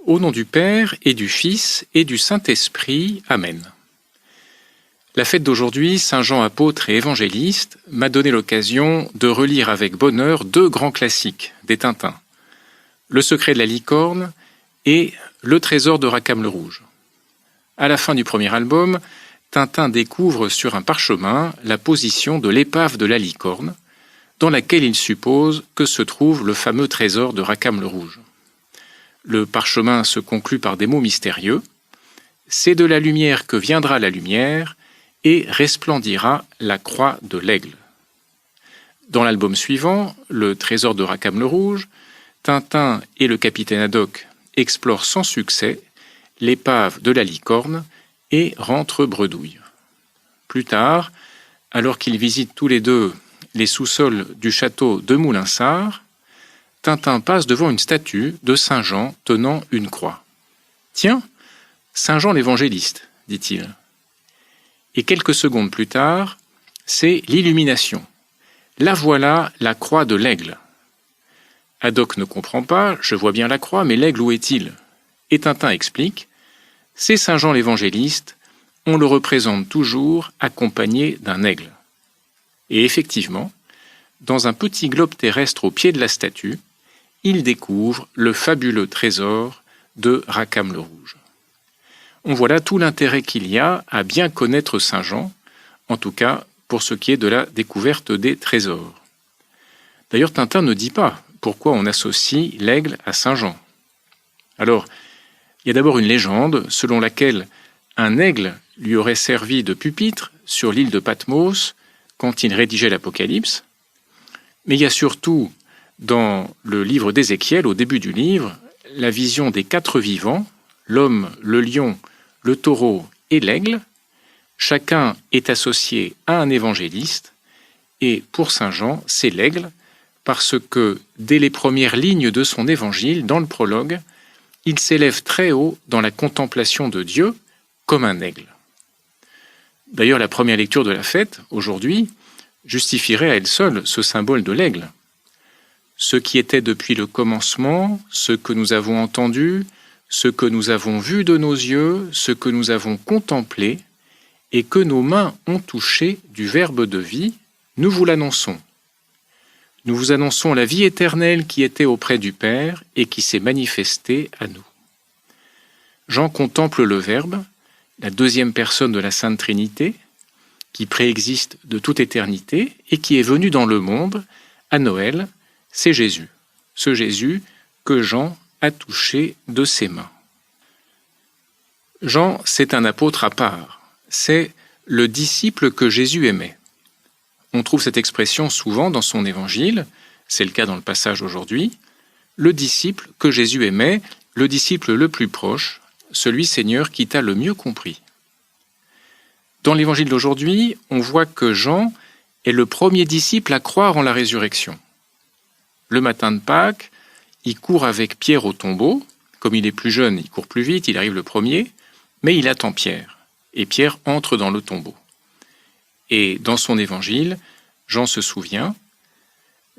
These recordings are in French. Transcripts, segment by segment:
Au nom du Père et du Fils et du Saint-Esprit. Amen. La fête d'aujourd'hui, Saint Jean apôtre et évangéliste, m'a donné l'occasion de relire avec bonheur deux grands classiques des Tintin, Le secret de la licorne et Le trésor de Rackham le Rouge. À la fin du premier album, Tintin découvre sur un parchemin la position de l'épave de la licorne, dans laquelle il suppose que se trouve le fameux trésor de Rackham le Rouge. Le parchemin se conclut par des mots mystérieux. C'est de la lumière que viendra la lumière et resplendira la croix de l'aigle. Dans l'album suivant, Le trésor de Rackham le Rouge, Tintin et le capitaine Haddock explorent sans succès l'épave de la licorne et rentrent bredouille. Plus tard, alors qu'ils visitent tous les deux les sous-sols du château de Moulinsart, Tintin passe devant une statue de Saint Jean tenant une croix. « Tiens, Saint Jean l'évangéliste, dit-il. » Et quelques secondes plus tard, c'est l'illumination. La voilà, la croix de l'aigle. Haddock ne comprend pas, je vois bien la croix, mais l'aigle où est-il? Et Tintin explique, c'est Saint Jean l'évangéliste, on le représente toujours accompagné d'un aigle. Et effectivement, dans un petit globe terrestre au pied de la statue, il découvre le fabuleux trésor de Rackham le Rouge. On voit là tout l'intérêt qu'il y a à bien connaître Saint Jean, en tout cas pour ce qui est de la découverte des trésors. D'ailleurs, Tintin ne dit pas pourquoi on associe l'aigle à Saint Jean. Alors, il y a d'abord une légende selon laquelle un aigle lui aurait servi de pupitre sur l'île de Patmos quand il rédigeait l'Apocalypse, mais il y a surtout dans le livre d'Ézéchiel, au début du livre, la vision des quatre vivants, l'homme, le lion, le taureau et l'aigle. Chacun est associé à un évangéliste, et pour Saint Jean, c'est l'aigle, parce que dès les premières lignes de son évangile, dans le prologue, il s'élève très haut dans la contemplation de Dieu comme un aigle. D'ailleurs, la première lecture de la fête, aujourd'hui, justifierait à elle seule ce symbole de l'aigle. Ce qui était depuis le commencement, ce que nous avons entendu, ce que nous avons vu de nos yeux, ce que nous avons contemplé, et que nos mains ont touché du Verbe de vie, nous vous l'annonçons. Nous vous annonçons la vie éternelle qui était auprès du Père et qui s'est manifestée à nous. Jean contemple le Verbe, la deuxième personne de la Sainte Trinité, qui préexiste de toute éternité et qui est venu dans le monde à Noël. C'est Jésus, ce Jésus que Jean a touché de ses mains. Jean, c'est un apôtre à part, c'est le disciple que Jésus aimait. On trouve cette expression souvent dans son évangile, c'est le cas dans le passage aujourd'hui, le disciple que Jésus aimait, le disciple le plus proche, celui Seigneur qui t'a le mieux compris. Dans l'évangile d'aujourd'hui, on voit que Jean est le premier disciple à croire en la résurrection. Le matin de Pâques, il court avec Pierre au tombeau. Comme il est plus jeune, il court plus vite, il arrive le premier, mais il attend Pierre. Et Pierre entre dans le tombeau. Et dans son évangile, Jean se souvient,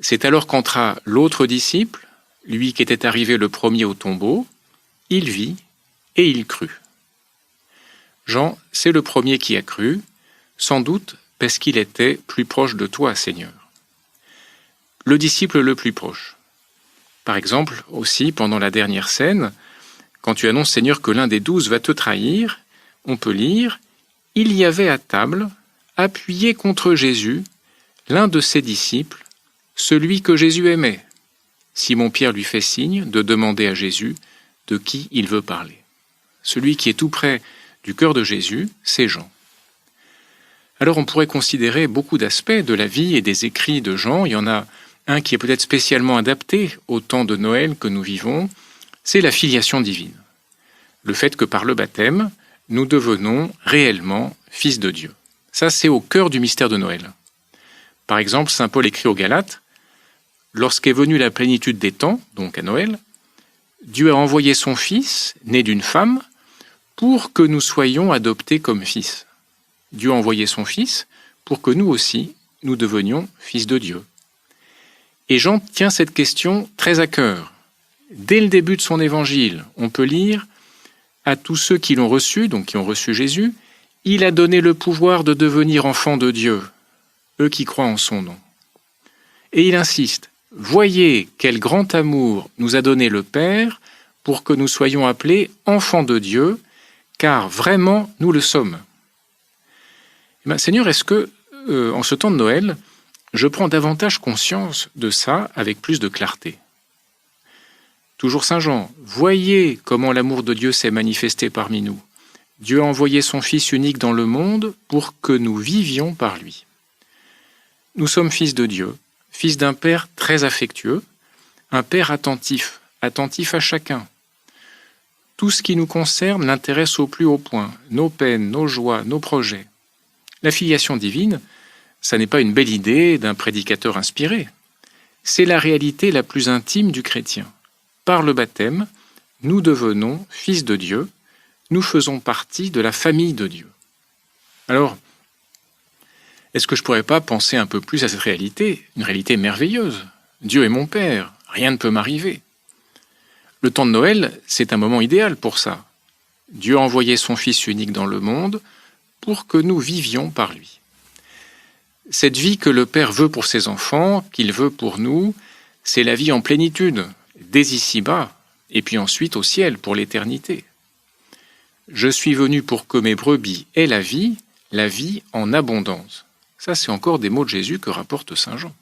c'est alors qu'entra l'autre disciple, lui qui était arrivé le premier au tombeau, il vit et il crut. Jean, c'est le premier qui a cru, sans doute parce qu'il était plus proche de toi, Seigneur. Le disciple le plus proche. Par exemple, aussi, pendant la dernière scène, quand tu annonces, Seigneur, que l'un des 12 va te trahir, on peut lire « Il y avait à table, appuyé contre Jésus, l'un de ses disciples, celui que Jésus aimait. » Simon-Pierre lui fait signe de demander à Jésus de qui il veut parler. Celui qui est tout près du cœur de Jésus, c'est Jean. Alors on pourrait considérer beaucoup d'aspects de la vie et des écrits de Jean. Il y en a un qui est peut-être spécialement adapté au temps de Noël que nous vivons, c'est la filiation divine. Le fait que par le baptême, nous devenons réellement fils de Dieu. Ça, c'est au cœur du mystère de Noël. Par exemple, saint Paul écrit aux Galates, « Lorsqu'est venue la plénitude des temps, donc à Noël, Dieu a envoyé son Fils, né d'une femme, pour que nous soyons adoptés comme fils. Dieu a envoyé son Fils pour que nous aussi, nous devenions fils de Dieu. » Et Jean tient cette question très à cœur. Dès le début de son évangile, on peut lire « À tous ceux qui l'ont reçu, donc qui ont reçu Jésus, il a donné le pouvoir de devenir enfants de Dieu, eux qui croient en son nom. » Et il insiste « Voyez quel grand amour nous a donné le Père pour que nous soyons appelés enfants de Dieu, car vraiment nous le sommes. » Seigneur, est-ce que, en ce temps de Noël, je prends davantage conscience de ça avec plus de clarté? Toujours Saint Jean, voyez comment l'amour de Dieu s'est manifesté parmi nous. Dieu a envoyé son Fils unique dans le monde pour que nous vivions par lui. Nous sommes fils de Dieu, fils d'un Père très affectueux, un Père attentif à chacun. Tout ce qui nous concerne l'intéresse au plus haut point, nos peines, nos joies, nos projets. La filiation divine, ça n'est pas une belle idée d'un prédicateur inspiré. C'est la réalité la plus intime du chrétien. Par le baptême, nous devenons fils de Dieu, nous faisons partie de la famille de Dieu. Alors, est-ce que je ne pourrais pas penser un peu plus à cette réalité, une réalité merveilleuse? Dieu est mon Père, rien ne peut m'arriver. Le temps de Noël, c'est un moment idéal pour ça. Dieu a envoyé son Fils unique dans le monde pour que nous vivions par lui. Cette vie que le Père veut pour ses enfants, qu'il veut pour nous, c'est la vie en plénitude, dès ici-bas, et puis ensuite au ciel pour l'éternité. Je suis venu pour que mes brebis aient la vie en abondance. Ça, c'est encore des mots de Jésus que rapporte Saint Jean.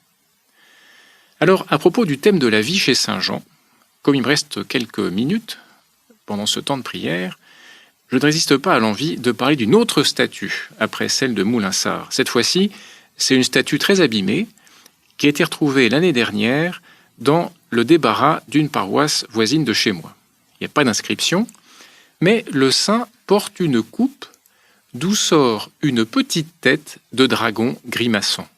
Alors, à propos du thème de la vie chez Saint Jean, comme il me reste quelques minutes pendant ce temps de prière, je ne résiste pas à l'envie de parler d'une autre statue, après celle de Moulinsart. Cette fois-ci, c'est une statue très abîmée qui a été retrouvée l'année dernière dans le débarras d'une paroisse voisine de chez moi. Il n'y a pas d'inscription, mais le saint porte une coupe d'où sort une petite tête de dragon grimaçant.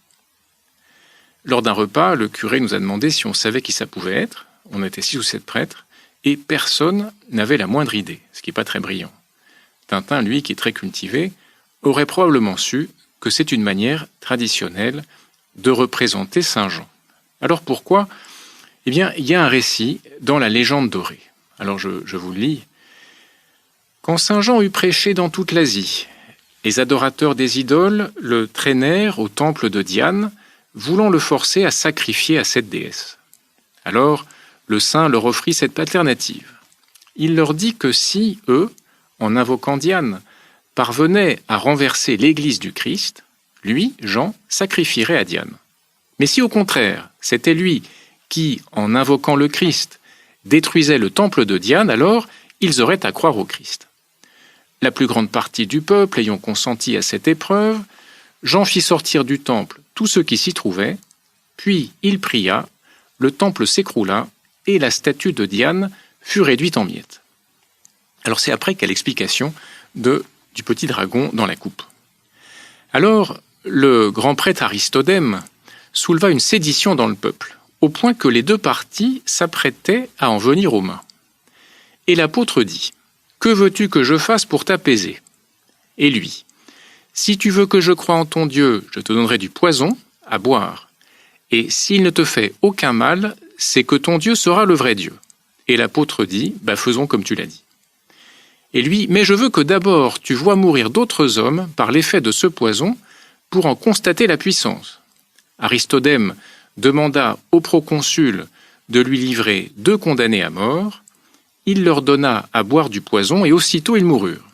Lors d'un repas, le curé nous a demandé si on savait qui ça pouvait être. On était 6 ou 7 prêtres, et personne n'avait la moindre idée, ce qui n'est pas très brillant. Tintin, lui, qui est très cultivé, aurait probablement su que c'est une manière traditionnelle de représenter Saint Jean. Alors pourquoi? Eh bien, il y a un récit dans la légende dorée. Alors je vous le lis. Quand Saint Jean eut prêché dans toute l'Asie, les adorateurs des idoles le traînèrent au temple de Diane, voulant le forcer à sacrifier à cette déesse. Alors, le saint leur offrit cette alternative. Il leur dit que si, eux, en invoquant Diane, parvenaient à renverser l'église du Christ, lui, Jean, sacrifierait à Diane. Mais si au contraire, c'était lui qui, en invoquant le Christ, détruisait le temple de Diane, alors ils auraient à croire au Christ. La plus grande partie du peuple ayant consenti à cette épreuve, Jean fit sortir du temple tous ceux qui s'y trouvaient, puis il pria, le temple s'écroula, et la statue de Diane fut réduite en miettes. Alors c'est après quelle explication du petit dragon dans la coupe. Alors le grand prêtre Aristodème souleva une sédition dans le peuple, au point que les deux parties s'apprêtaient à en venir aux mains. Et l'apôtre dit « Que veux-tu que je fasse pour t'apaiser » Et lui « Si tu veux que je croie en ton Dieu, je te donnerai du poison à boire. Et s'il ne te fait aucun mal, c'est que ton Dieu sera le vrai Dieu. » Et l'apôtre dit « Faisons comme tu l'as dit. » Et lui « Mais je veux que d'abord tu vois mourir d'autres hommes par l'effet de ce poison pour en constater la puissance. » Aristodème demanda au proconsul de lui livrer 2 condamnés à mort. Il leur donna à boire du poison et aussitôt ils moururent.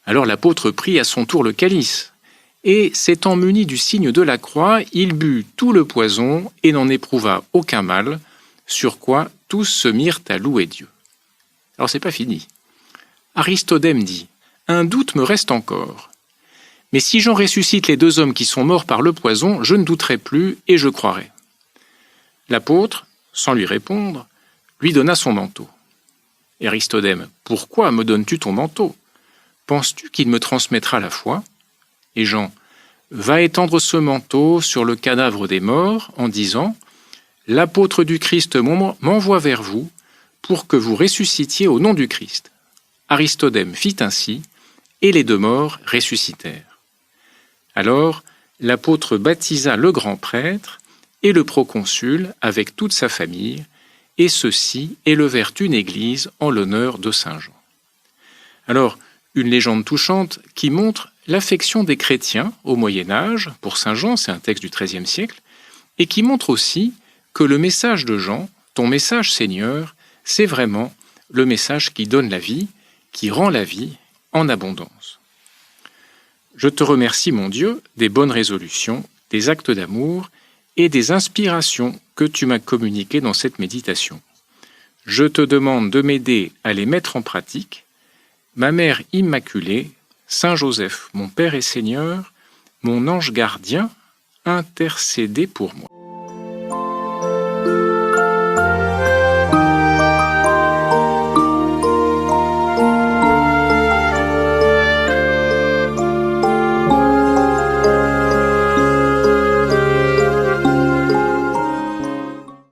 Alors l'apôtre prit à son tour le calice, et s'étant muni du signe de la croix, il but tout le poison et n'en éprouva aucun mal, sur quoi tous se mirent à louer Dieu. Alors c'est pas fini. Aristodème dit « Un doute me reste encore. Mais si j'en ressuscite les 2 hommes qui sont morts par le poison, je ne douterai plus et je croirai. » L'apôtre, sans lui répondre, lui donna son manteau. Et Aristodème, « Pourquoi me donnes-tu ton manteau? Penses-tu qu'il me transmettra la foi ?» Et Jean, « Va étendre ce manteau sur le cadavre des morts en disant « L'apôtre du Christ m'envoie vers vous pour que vous ressuscitiez au nom du Christ. » Aristodème fit ainsi, et les 2 morts ressuscitèrent. Alors l'apôtre baptisa le grand prêtre et le proconsul avec toute sa famille, et ceux-ci élevèrent une église en l'honneur de Saint Jean. Alors, une légende touchante qui montre l'affection des chrétiens au Moyen-Âge pour Saint Jean, c'est un texte du XIIIe siècle, et qui montre aussi que le message de Jean, ton message Seigneur, c'est vraiment le message qui donne la vie, qui rend la vie en abondance. Je te remercie, mon Dieu, des bonnes résolutions, des actes d'amour et des inspirations que tu m'as communiquées dans cette méditation. Je te demande de m'aider à les mettre en pratique. Ma Mère Immaculée, Saint Joseph, mon Père et Seigneur, mon ange gardien, intercédez pour moi.